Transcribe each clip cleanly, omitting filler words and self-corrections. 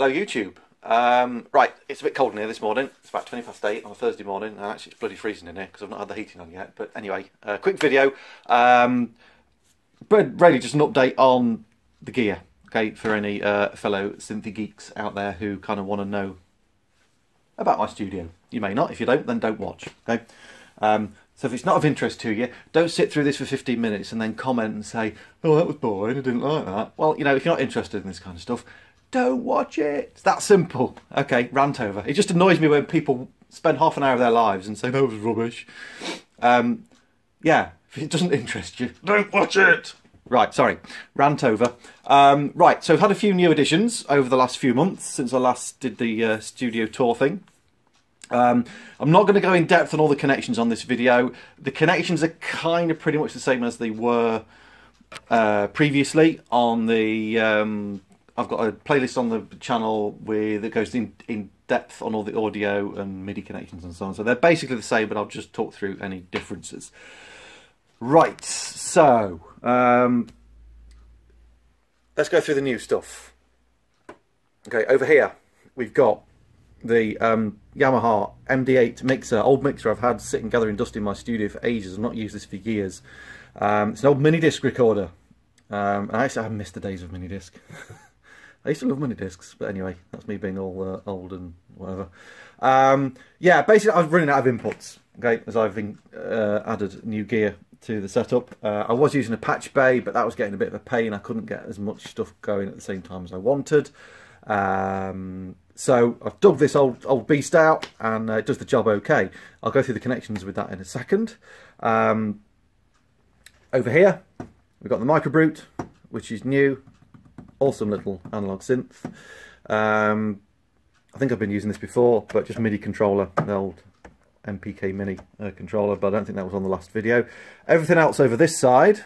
Hello YouTube. Right, it's a bit cold in here this morning. It's about 20 past 8 on a Thursday morning, and actually it's bloody freezing in here because I've not had the heating on yet. But anyway, quick video. But really just an update on the gear, okay, for any fellow synthy geeks out there who kind of want to know about my studio. You may not. If you don't, then don't watch, okay? So if it's not of interest to you, don't sit through this for 15 minutes and then comment and say, oh, that was boring, I didn't like that. Well, you know, if you're not interested in this kind of stuff, don't watch it. It's that simple. Okay, rant over. It just annoys me when people spend half an hour of their lives and say, that was rubbish. Yeah, if it doesn't interest you, don't watch it. Right, sorry, rant over. Right, so I've had a few new additions over the last few months since I last did the studio tour thing. I'm not going to go in depth on all the connections on this video. The connections are kind of pretty much the same as they were previously on the... I've got a playlist on the channel that goes in depth on all the audio and MIDI connections and so on. So they're basically the same, but I'll just talk through any differences. Right, so let's go through the new stuff. Okay, over here we've got the Yamaha MD8 mixer, old mixer I've had sitting gathering dust in my studio for ages. I've not used this for years. It's an old mini disc recorder. And I actually haven't missed the days of mini disc. I used to love mini discs, but anyway, that's me being all old and whatever. Yeah, basically I was running out of inputs, okay, as I've added new gear to the setup. I was using a patch bay, but that was getting a bit of a pain. I couldn't get as much stuff going at the same time as I wanted. So I've dug this old beast out, and it does the job okay. I'll go through the connections with that in a second. Over here, we've got the Micro Brute, which is new. Awesome little analog synth. I think I've been using this before, but just MIDI controller, an old MPK Mini controller, but I don't think that was on the last video. Everything else over this side,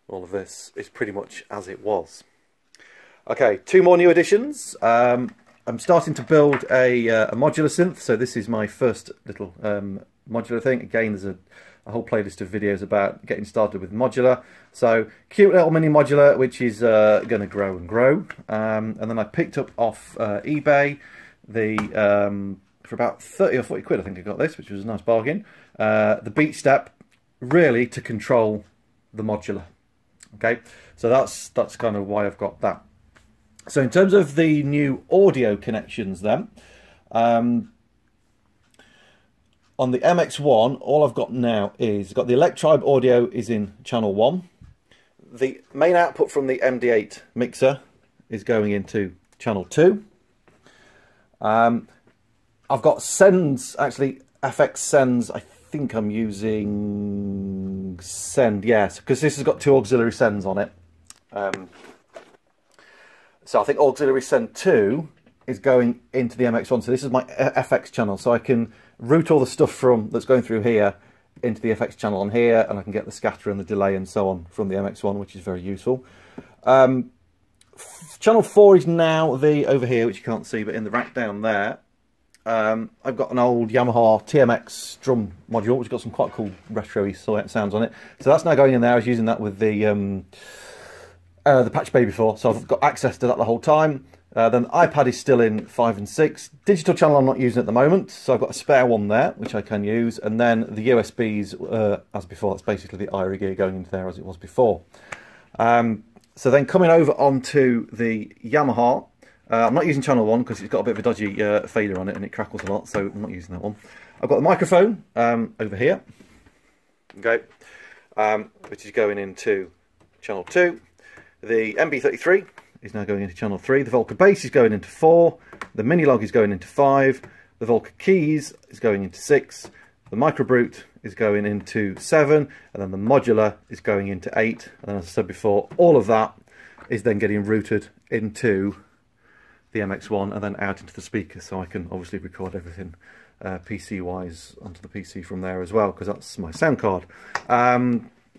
all of this, is pretty much as it was. Okay, two more new additions. I'm starting to build a modular synth, so this is my first little modular thing. Again, there's a whole playlist of videos about getting started with modular. So, cute little mini modular, which is going to grow and grow. And then I picked up off eBay for about 30 or 40 quid, I think I got this, which was a nice bargain. The Beat Step, really to control the modular. Okay, so that's kind of why I've got that. So in terms of the new audio connections then, on the MX1, all I've got now is, got the Electribe audio is in channel 1. The main output from the MD8 mixer is going into channel 2. I've got sends, actually FX sends, I think I'm using send, yes, because this has got two auxiliary sends on it. So I think auxiliary send 2 is going into the MX1. So this is my FX channel, so I can route all the stuff that's going through here into the FX channel on here, and I can get the scatter and the delay and so on from the MX1, which is very useful. Channel 4 is now over here, which you can't see, but in the rack down there. I've got an old Yamaha TMX drum module, which has got some quite cool retro-y sounds on it. So that's now going in there. I was using that with the patch bay before, so I've got access to that the whole time. Then the iPad is still in 5 and 6. Digital channel I'm not using at the moment, so I've got a spare one there, which I can use. And then the USBs, as before, that's basically the IRA gear going into there as it was before. So then coming over onto the Yamaha, I'm not using channel 1 because it's got a bit of a dodgy fader on it and it crackles a lot, so I'm not using that one. I've got the microphone over here, okay, which is going into channel 2. The MB33 is now going into channel 3. The Volca bass is going into 4. The Minilog is going into 5. The Volca keys is going into 6. The Micro Brute is going into 7. And then the modular is going into 8. And then, as I said before, all of that is then getting routed into the MX1 and then out into the speaker, so I can obviously record everything PC wise onto the PC from there as well, because that's my sound card.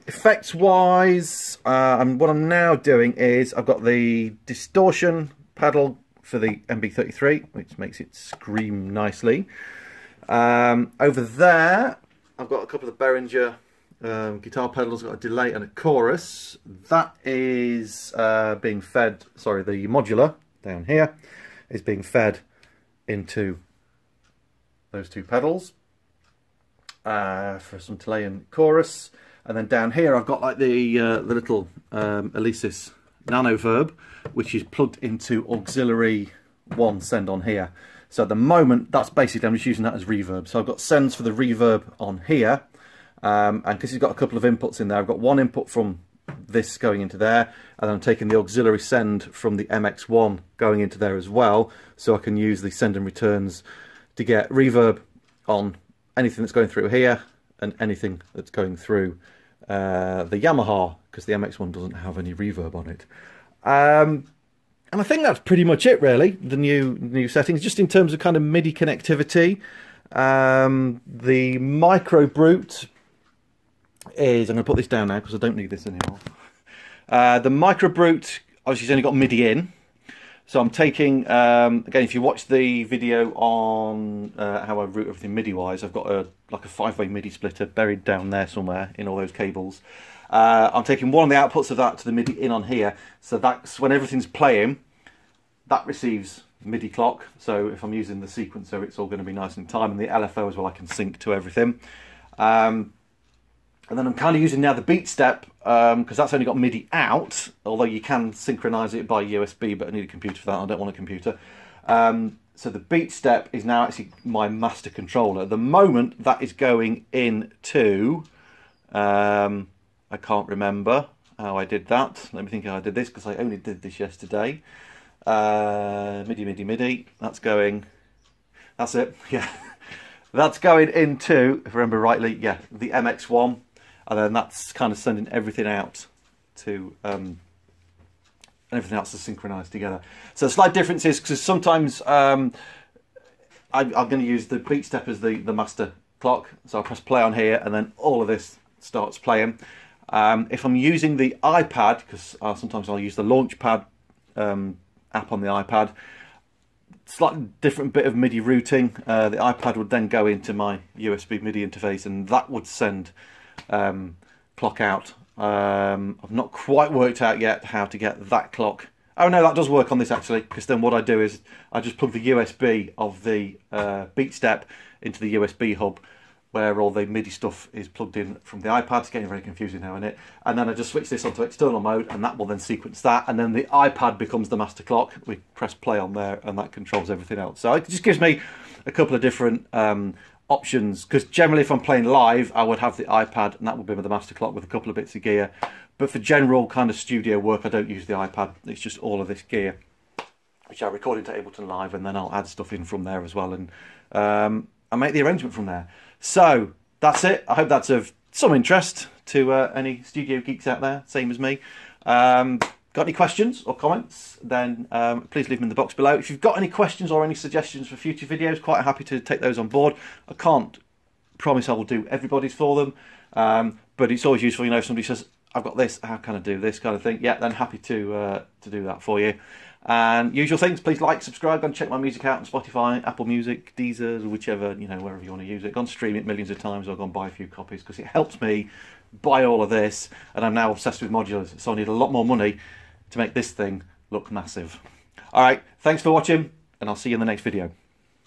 Effects wise, what I'm now doing is I've got the distortion pedal for the MB33, which makes it scream nicely. Over there I've got a couple of Behringer guitar pedals, got a delay and a chorus. That is being fed, sorry, the modular down here is being fed into those two pedals for some Chilean chorus. And then down here I've got like the little Alesis Nano Verb, which is plugged into auxiliary 1 send on here. So at the moment, that's basically, I'm just using that as reverb. So I've got sends for the reverb on here, and because it's got a couple of inputs in there, I've got one input from this going into there, and then I'm taking the auxiliary send from the MX1 going into there as well, so I can use the send and returns to get reverb on anything that's going through here and anything that's going through the Yamaha, because the MX1 doesn't have any reverb on it. And I think that's pretty much it, really, the new settings, just in terms of kind of MIDI connectivity. The micro brute is, I'm going to put this down now because I don't need this anymore. The micro brute, obviously, has only got MIDI in. So I'm taking, again, if you watch the video on how I route everything MIDI-wise, I've got like a 5-way MIDI splitter buried down there somewhere in all those cables. I'm taking one of the outputs of that to the MIDI in on here, so that's when everything's playing, that receives MIDI clock. So if I'm using the sequencer, it's all going to be nice in time, and the LFO as well, I can sync to everything. And then I'm kind of using now the beat step, because that's only got MIDI out, although you can synchronize it by USB, but I need a computer for that, I don't want a computer. So the beat step is now actually my master controller. At the moment, that is going into... I can't remember how I did that. Let me think how I did this, because I only did this yesterday. MIDI, MIDI, MIDI. That's going... That's it, yeah. That's going into, if I remember rightly, yeah, the MX1. And then that's kind of sending everything out to... and everything else is synchronized together. So the slight difference is, because sometimes I'm going to use the beat step as the master clock. So I'll press play on here, and then all of this starts playing. If I'm using the iPad, because sometimes I'll use the Launchpad app on the iPad, slightly different bit of MIDI routing. The iPad would then go into my USB MIDI interface, and that would send clock out. I've not quite worked out yet how to get that clock. Oh no, that does work on this actually, because then what I do is I just plug the USB of the beat step into the USB hub, where all the MIDI stuff is plugged in from the iPad. It's getting very confusing now, isn't it? And then I just switch this onto external mode, and that will then sequence that, and then the iPad becomes the master clock. We press play on there, and that controls everything else. So it just gives me a couple of different options, because generally if I'm playing live, I would have the iPad, and that would be the master clock with a couple of bits of gear. But for general kind of studio work, I don't use the iPad. It's just all of this gear, which I record into Ableton Live, and then I'll add stuff in from there as well, and I make the arrangement from there. So that's it. I hope that's of some interest to any studio geeks out there, same as me. Got any questions or comments, then please leave them in the box below. If you've got any questions or any suggestions for future videos, quite happy to take those on board. I can't promise I will do everybody's for them, but it's always useful, you know, if somebody says, I've got this, how can I do this kind of thing? Yeah, then happy to do that for you. And usual things, please like, subscribe, go and check my music out on Spotify, Apple Music, Deezer, whichever, you know, wherever you want to use it. Go and stream it millions of times, or go and buy a few copies, because it helps me buy all of this, and I'm now obsessed with modulars, so I need a lot more money to make this thing look massive. Alright, thanks for watching, and I'll see you in the next video.